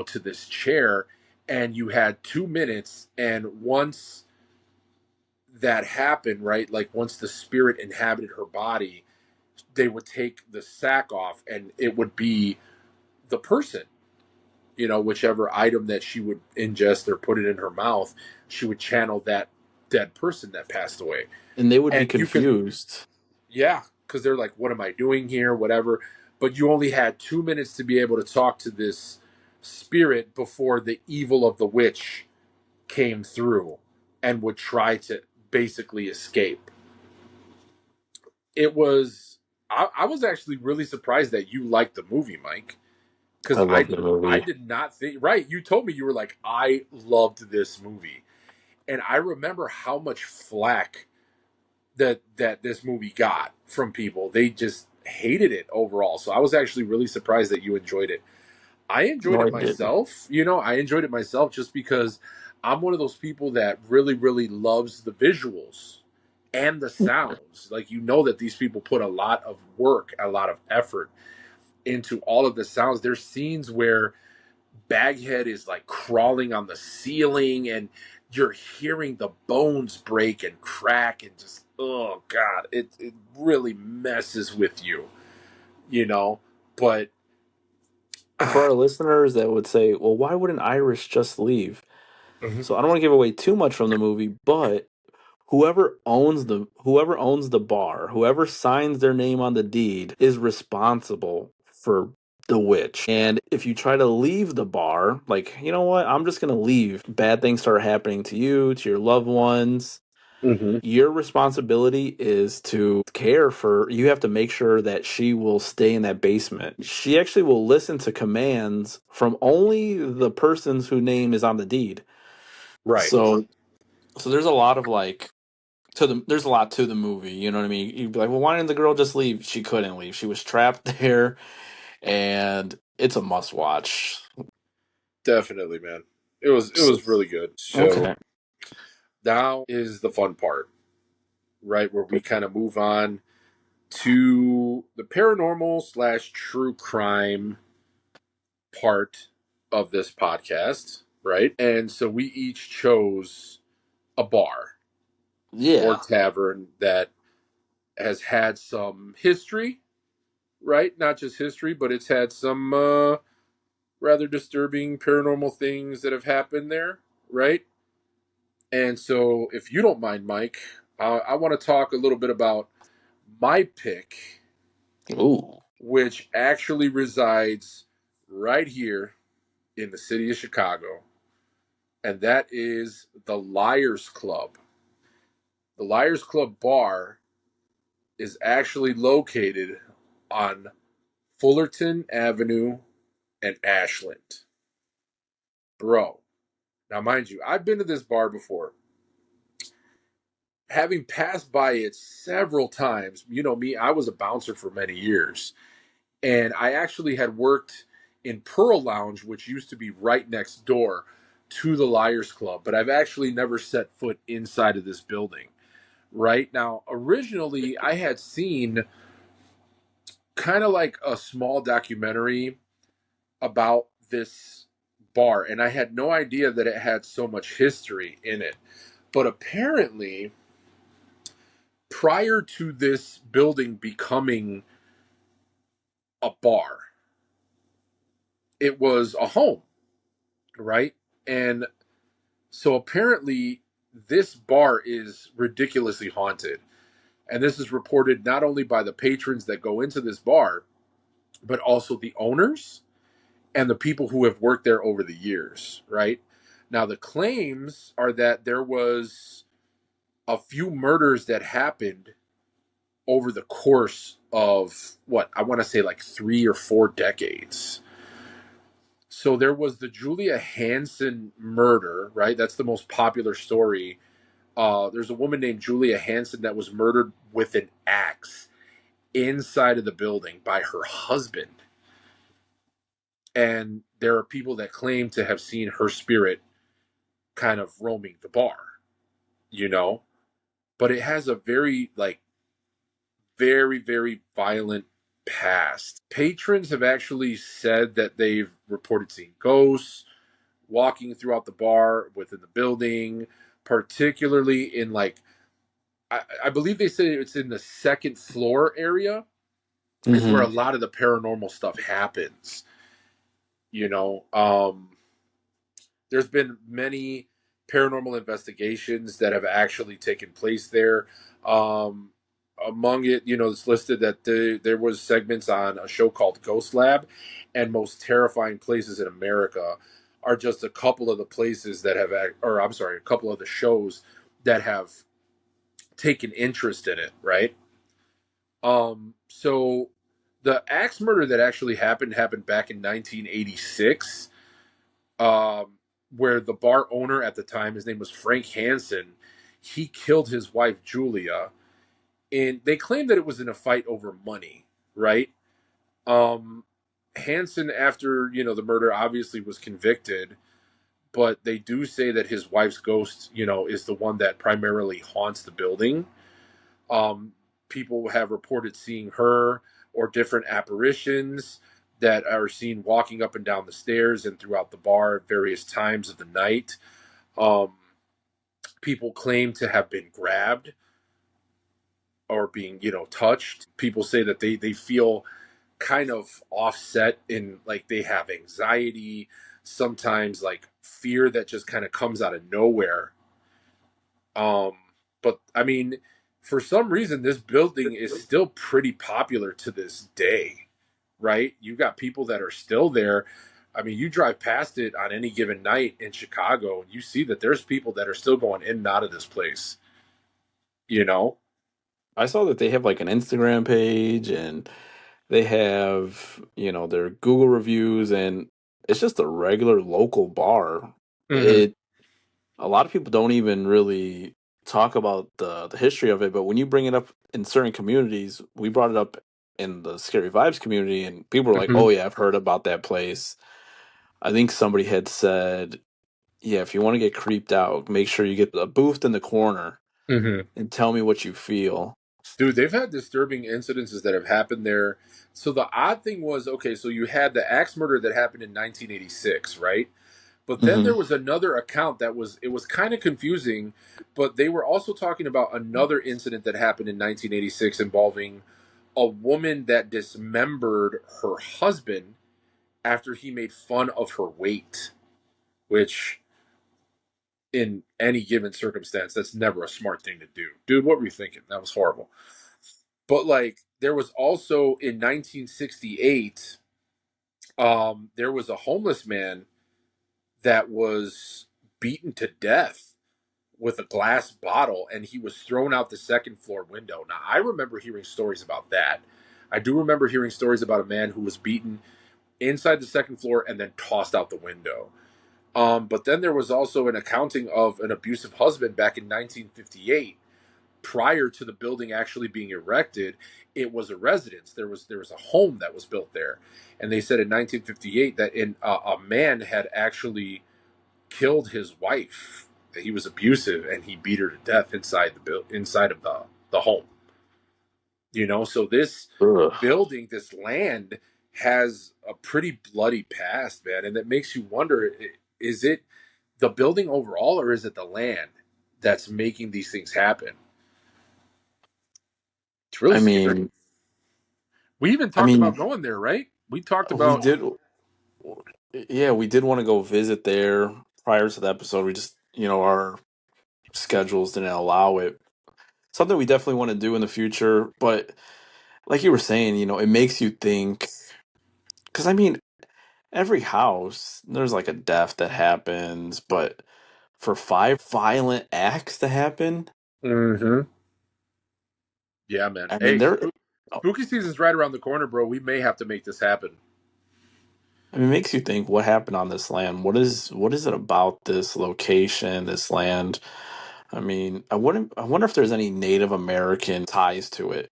to this chair. And you had 2 minutes. And once that happened, right, like once the spirit inhabited her body, they would take the sack off, and it would be the person, whichever item that she would ingest or put it in her mouth, she would channel that dead person that passed away. And they would be And you could, confused. yeah, because they're like, what am I doing here? Whatever. But you only had 2 minutes to be able to talk to this spirit before the evil of the witch came through and would try to basically escape. It was, I was actually really surprised that you liked the movie, Mike, I because love the I movie. did not think, right, you told me, you were like, I loved this movie. And I remember how much flack that this movie got from people. They just hated it overall. So I was actually really surprised that you enjoyed it. I enjoyed No, I it didn't. myself. I enjoyed it myself just because I'm one of those people that really, really loves the visuals and the sounds. Like, that these people put a lot of work, a lot of effort into all of the sounds. There's scenes where Baghead is like crawling on the ceiling and you're hearing the bones break and crack and just, oh God, it really messes with you, you know? But And for our listeners that would say, well, why wouldn't Iris just leave? Mhm. So I don't want to give away too much from the movie, but whoever owns the bar, whoever signs their name on the deed is responsible for the witch. And if you try to leave the bar, like, you know what, I'm just gonna leave. Bad things start happening to you, to your loved ones. Mhm. Your responsibility is to care for, you have to make sure that she will stay in that basement. She actually will listen to commands from only the persons whose name is on the deed. Right. So there's a lot of like there's a lot to the movie, you know what I mean? You'd be like, well, why didn't the girl just leave? She couldn't leave. She was trapped there, and it's a must watch. Definitely, man. It was really good. So Okay. now is the fun part, right? Where we kind of move on to the paranormal slash true crime part of this podcast, right? And so we each chose a bar or Yeah. tavern that has had some history, right? Not just history, but it's had some rather disturbing paranormal things that have happened there, right? And so, if you don't mind, Mike, I want to talk a little bit about my pick, Ooh. which actually resides right here in the city of Chicago, and that is the Liars Club. The Liars Club bar is actually located on Fullerton Avenue and Ashland. Bro, now mind you, I've been to this bar before. Having passed by it several times, me, I was a bouncer for many years. And I actually had worked in Pearl Lounge, which used to be right next door to the Liars Club, but I've actually never set foot inside of this building. Right now, originally, I had seen kind of like a small documentary about this bar, and I had no idea that it had so much history in it. But apparently, prior to this building becoming a bar, it was a home, right? And so apparently, this bar is ridiculously haunted. And this is reported not only by the patrons that go into this bar, but also the owners and the people who have worked there over the years, right? Now, the claims are that there was a few murders that happened over the course of what I want to say like 3 or 4 decades. So there was the Julia Hansen murder, right? That's the most popular story. There's a woman named Julia Hansen that was murdered with an axe inside of the building by her husband. And there are people that claim to have seen her spirit kind of roaming the bar, you know? But it has a very, like, very, very violent past. Patrons have actually said that they've reported seeing ghosts walking throughout the bar within the building, particularly in like I believe they say it's in the second floor area is where Hmm. a lot of the paranormal stuff happens. You know, there's been many paranormal investigations that have actually taken place there. Um, among it, it's listed that there was segments on a show called Ghost Lab, and most terrifying places in America are just a couple of the places that have, or I'm sorry, a couple of the shows that have taken interest in it, right? So the axe murder that actually happened back in 1986, um, where the bar owner at the time, his name was Frank Hansen, he killed his wife Julia, and they claim that it was in a fight over money, right? Um, Hansen, after the murder, obviously was convicted, but they do say that his wife's ghost, is the one that primarily haunts the building. Um, People have reported seeing her or different apparitions that are seen walking up and down the stairs and throughout the bar at various times of the night. Um, People claim to have been grabbed or being, touched. People say that they feel kind of offset in, like, they have anxiety, sometimes like fear that just kind of comes out of nowhere. Um, but I mean, for some reason, this building is still pretty popular to this day, right? You got people that are still there. I mean, you drive past it on any given night in Chicago, and you see that there's people that are still going in and out of this place, you know? I saw that they have like an Instagram page and they have, their Google reviews, and it's just a regular local bar. Mm-hmm. It A lot of people don't even really talk about the history of it, but when you bring it up in certain communities, we brought it up in the Scary Vibes community, and people were like, Mm-hmm. "Oh yeah, I've heard about that place." I think somebody had said, "Yeah, if you want to get creeped out, make sure you get a booth in the corner Mm-hmm. and tell me what you feel." Dude, they've had disturbing incidences that have happened there. So the odd thing was, okay, so you had the axe murder that happened in 1986, right? But then there Hmm. was another account that was kind of confusing, but they were also talking about another incident that happened in 1986 involving a woman that dismembered her husband after he made fun of her weight, which in any given circumstance, that's never a smart thing to do. Dude, what were you thinking? That was horrible. But like there was also in 1968, there was a homeless man that was beaten to death with a glass bottle, and he was thrown out the second floor window. Now, I remember hearing stories about that. I do remember hearing stories about a man who was beaten inside the second floor and then tossed out the window. But then there was also an accounting of an abusive husband back in 1958. Prior to the building actually being erected, it was a residence. There was a home that was built there, and they said in 1958 that a man had actually killed his wife. He was abusive and he beat her to death inside of the home. So this Ugh. building, this land, has a pretty bloody past, man, and that makes you wonder: is it the building overall, or is it the land that's making these things happen? It's really I scary. mean, We even I talked about mean, going there, right? We talked we about. did, yeah, we did want to go visit there prior to the episode. We just, our schedules didn't allow it. Something we definitely want to do in the future, but like you were saying, it makes you think. Because I mean, every house there's like a death that happens, but for five violent acts to happen, Mm-hmm. Yeah, man. I mean, Hey, there. Oh, spooky season's right around the corner, bro. We may have to make this happen. I mean, it makes you think what happened on this land. What is it about this location, this land? I mean, I wonder if there's any Native American ties to it.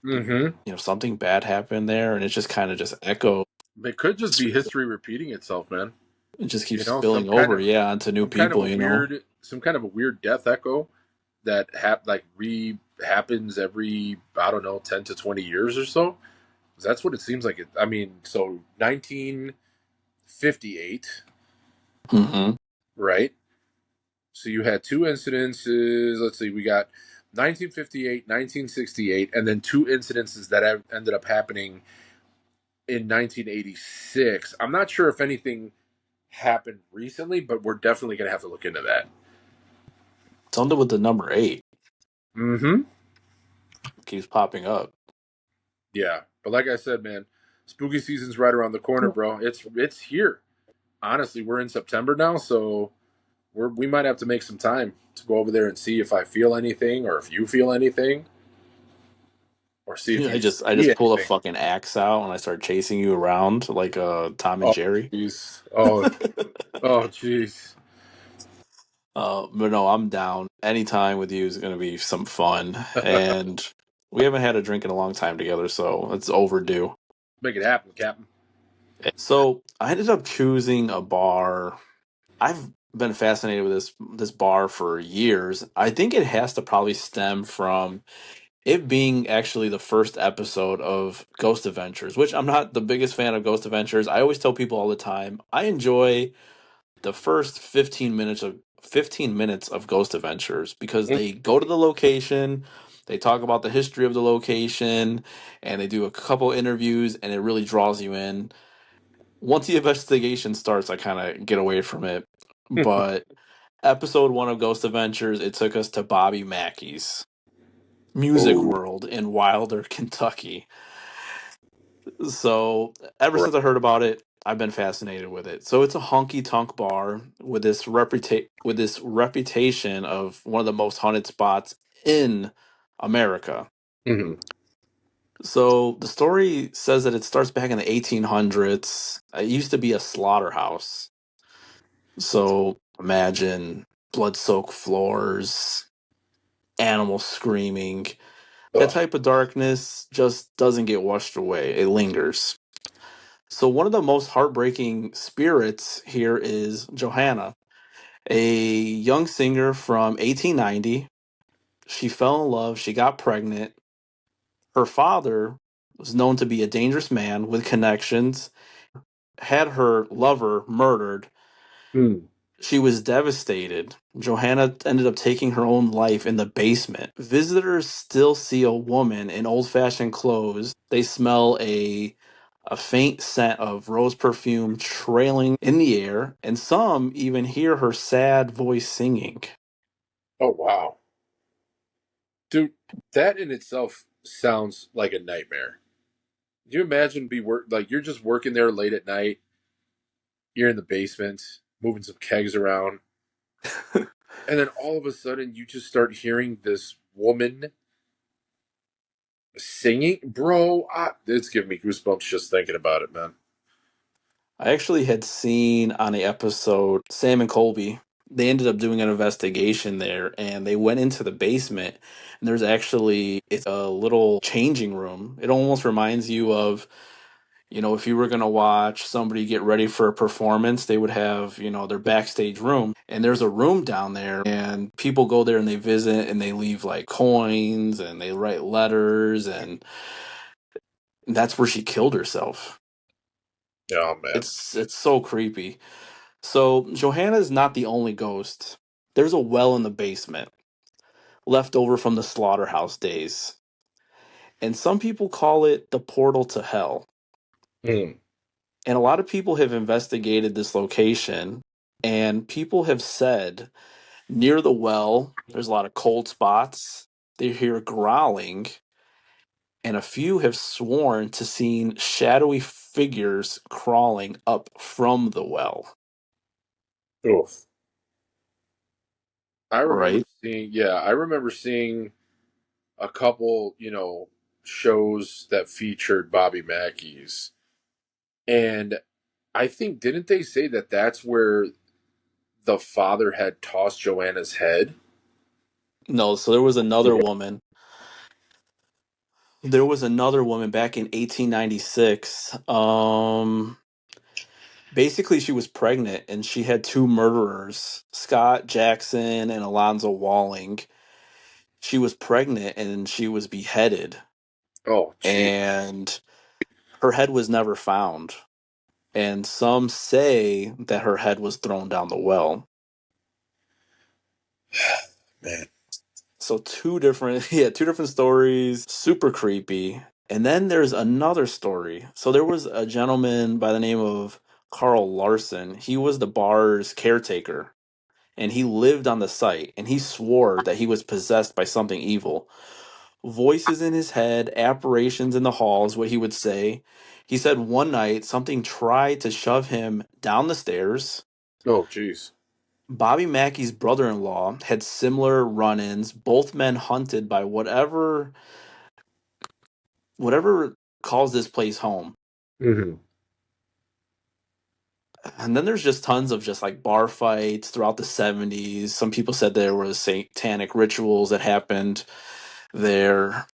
Mm-hmm. Something bad happened there, and it just kind of just echoes. It could just be history repeating itself, man. It just You keeps know, some spilling kind over, of yeah, onto new some kind of a people. weird death echo that like re happens every, I don't know, 10 to 20 years or so. That's what it seems like. I mean, so 1958, Hmm. right? So you had two incidences. Let's see, we got 1958, 1968, and then two incidences that have ended up happening in 1986. I'm not sure if anything happened recently, but we're definitely going to have to look into that. Something with the number 8. Mm-hmm. keeps popping up. Yeah, but like I said, man, spooky season's right around the corner, bro. It's here. Honestly, we're in September now, so we might have to make some time to go over there and see if I feel anything, or if you feel anything, or see if I you just see pull a anything. fucking axe out and I start chasing you around like Tom and Oh, Jerry. jeez. Oh, jeez. But no, I'm down. Anytime with you is going to be some fun. And we haven't had a drink in a long time together, so it's overdue. Make it happen, Captain. So I ended up choosing a bar. I've been fascinated with this bar for years. I think it has to probably stem from it being actually the first episode of Ghost Adventures, which I'm not the biggest fan of Ghost Adventures. I always tell people all the time, I enjoy the first 15 minutes of Ghost Adventures because Mm. they go to the location, they talk about the history of the location, and they do a couple interviews and it really draws you in. Once the investigation starts, I kind of get away from it. But episode 1 of Ghost Adventures, it took us to Bobby Mackey's Music Oh, World in Wilder, Kentucky. So ever right. since I heard about it, I've been fascinated with it. So it's a honky tonk bar with this reputation of one of the most haunted spots in America. Mhm. So the story says that it starts back in the 1800s. It used to be a slaughterhouse. So imagine blood-soaked floors, animals screaming. That Ugh. type of darkness just doesn't get washed away. It lingers. So one of the most heartbreaking spirits here is Johanna, a young singer from 1890. She fell in love, she got pregnant. Her father was known to be a dangerous man with connections, had her lover murdered. Mm. She was devastated. Johanna ended up taking her own life in the basement. Visitors still see a woman in old-fashioned clothes. They smell a faint scent of rose perfume trailing in the air, and some even hear her sad voice singing. Oh, wow. Dude, that in itself sounds like a nightmare. Can you imagine like you're just working there late at night, you're in the basement, moving some kegs around, and then all of a sudden you just start hearing this woman singing? Bro, it's giving me goosebumps just thinking about it, man. I actually had seen on a episode Sam and Colby. They ended up doing an investigation there and they went into the basement and there's actually it's a little changing room. It almost reminds you of, if you were going to watch somebody get ready for a performance, they would have, their backstage room. And there's a room down there, and people go there and they visit and they leave like coins and they write letters. And that's where she killed herself. Oh, man. It's so creepy. So Johanna's not the only ghost. There's a well in the basement left over from the slaughterhouse days. And some people call it the portal to hell. Mm. And a lot of people have investigated this location, and people have said near the well, there's a lot of cold spots. They hear growling, and a few have sworn to seeing shadowy figures crawling up from the well. Oof. I remember Right? I remember seeing a couple, shows that featured Bobby Mackey's. And I think, didn't they say that that's where the father had tossed Joanna's head? No, so there was another Yeah. woman. There was another woman back in 1896. Basically, she was pregnant and she had two murderers, Scott Jackson and Alonzo Walling. She was pregnant and she was beheaded, Oh, gee. and her head was never found. And some say that her head was thrown down the well. Man. So two different, yeah, two different stories, super creepy. And then there's another story. So there was a gentleman by the name of Carl Larson. He was the bar's caretaker and he lived on the site and he swore that he was possessed by something evil. voices in his head, apparitions in the halls, what he would say. He said one night something tried to shove him down the stairs. Oh, jeez. Bobby Mackey's brother in law had similar run ins, both men hunted by whatever calls this place home. Mm-hmm. And then there's just tons of just like bar fights throughout the 70s. Some people said there was satanic rituals that happened there.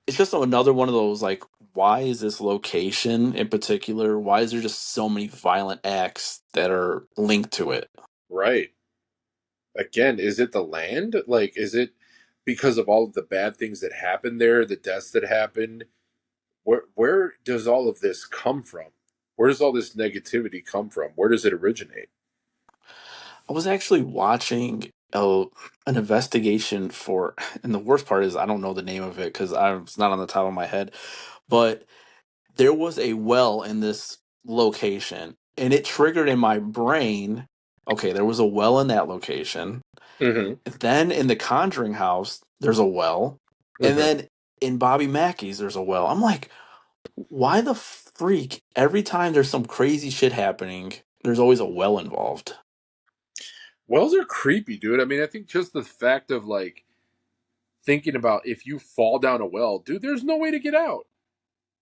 It's just another one of those like, why is this location in particular? Why is there just so many violent acts that are linked to it? Right. Again, is it the land? Like, is it because of all of the bad things that happened there, the deaths that happened? Where does all of this come from? Where does all this negativity come from? Where does it originate? I was actually watching an investigation for, and the worst part is I don't know the name of it because it's not on the top of my head, but there was a well in this location, and it triggered in my brain. Okay, there was a well in that location. Mm-hmm. Then in the Conjuring house, there's a well, and Mm-hmm. then in Bobby Mackey's, there's a well. I'm like, why the freak? Every time there's some crazy shit happening, there's always a well involved. Wells are creepy, dude. I mean, I think just the fact of like thinking about if you fall down a well, dude, there's no way to get out.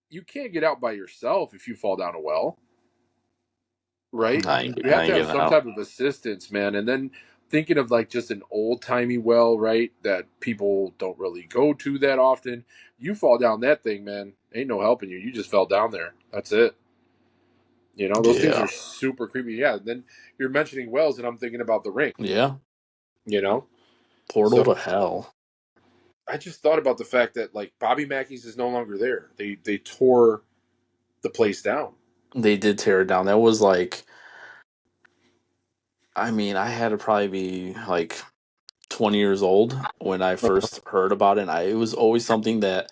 You can't get out by yourself if you fall down a well, right? You I have to ain't have getting some out. type of assistance, man. And then thinking of like just an old timey well, right? That people don't really go to that often. You fall down that thing, man. Ain't no helping you. You just fell down there. That's it. You know, those things Yeah, are super creepy. Yeah. And then you're mentioning wells, and I'm thinking about the ring, yeah. you know? Portal So to hell. I just thought about the fact that like Bobby Mackey's is no longer there. They tore the place down. They did tear it down. That was like, I mean, I had to probably be like 20 years old when I first heard about it. And it was always something that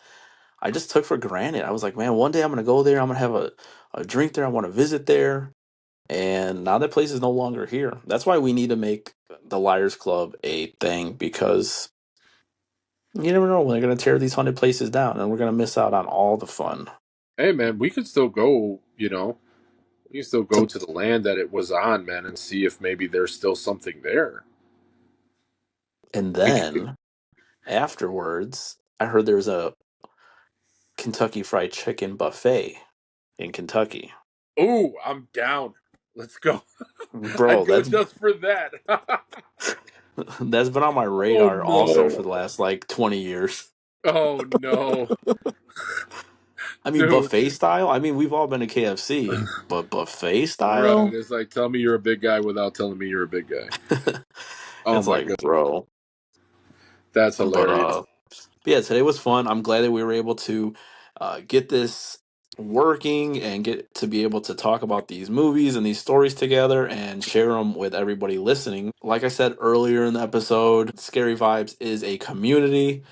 I just took for granted. I was like, man, one day I'm gonna go there. I'm gonna have a drink there. I want to visit there. And now that place is no longer here. That's why we need to make the Liars Club a thing because you never know when they're gonna tear these haunted places down, and we're gonna miss out on all the fun. Hey man, we could still go, you know, we can still go So, to the land that it was on, man, and see if maybe there's still something there. and We could, then afterwards, I heard there's a Kentucky Fried Chicken buffet in Kentucky. ooh, I'm down. Let's go. Bro, I'd go just for that. that's been on my Oh radar also for no. the last like 20 years. Oh no. I mean, Dude. buffet style. I mean, we've all been to KFC, but buffet Right. style. It's like tell me you're a big guy without telling me you're a big guy. Oh It's my like, god. bro. That's But hilarious. yeah, today was fun. I'm glad that we were able to get this working and get to be able to talk about these movies and these stories together and share them with everybody listening. Like I said earlier in the episode, Scary Vibes is a community.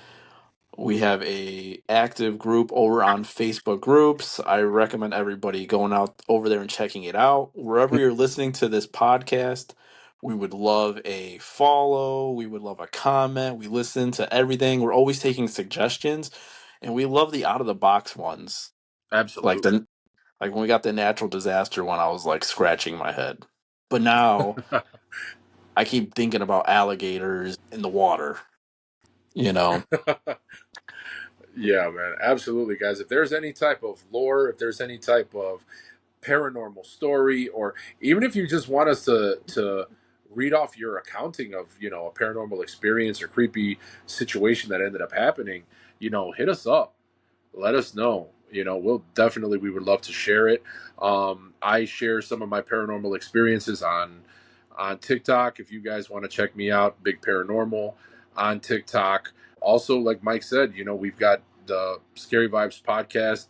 We have a active group over on Facebook groups. I recommend everybody going out over there and checking it out. Wherever you're listening to this podcast, we would love a follow. We would love a comment. We listen to everything. We're always taking suggestions, and we love the out of the box ones. Like Absolutely. the like when we got the natural disaster one, I was like scratching my head. But now I keep thinking about alligators in the water. You know, Yeah, man. Absolutely, guys. If there's any type of lore, if there's any type of paranormal story, or even if you just want us to read off your accounting of, you know, a paranormal experience or creepy situation that ended up happening, you know, hit us up. Let us know. You know, we would love to share it. I share some of my paranormal experiences on TikTok. If you guys want to check me out, Big Paranormal on TikTok. Also, like Mike said, you know, we've got the Scary Vibes podcast,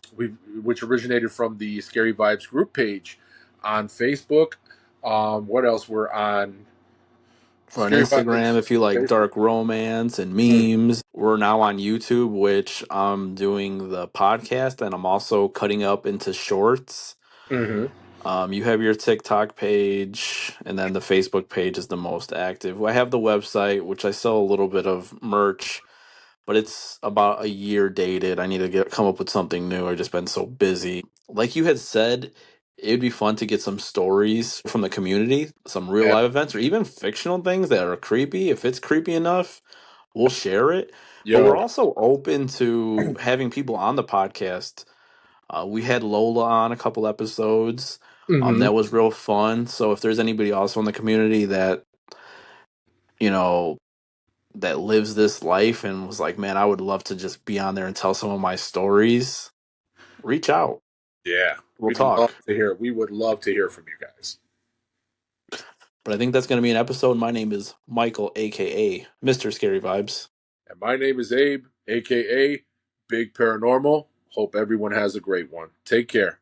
which originated from the Scary Vibes group page on Facebook. What else? We're on or on Scary Instagram Vibes if you like Facebook. dark romance and Mm, memes. We're now on YouTube, which I'm doing the podcast and I'm also cutting up into shorts. mm-hmm. You have your TikTok page, and then the Facebook page is the most active. I have the website, which I sell a little bit of merch, but it's about a year dated. I need to come up with something new. I've just been so busy. Like you had said, it'd be fun to get some stories from the community, some real Yeah. live events, or even fictional things that are creepy. If it's creepy enough, we'll share it. But we're Yo. also open to having people on the podcast. We had Lola on a couple episodes. Hmm. That was real fun. So if there's anybody also in the community that, you know, that lives this life and was like, man, I would love to just be on there and tell some of my stories, reach out. Yeah. We'll We'd love talk. to hear. We would love to hear from you guys. But I think that's going to be an episode. My name is Michael, aka Mr. Scary Vibes. And my name is Abe, aka Big Paranormal. Hope everyone has a great one. Take care.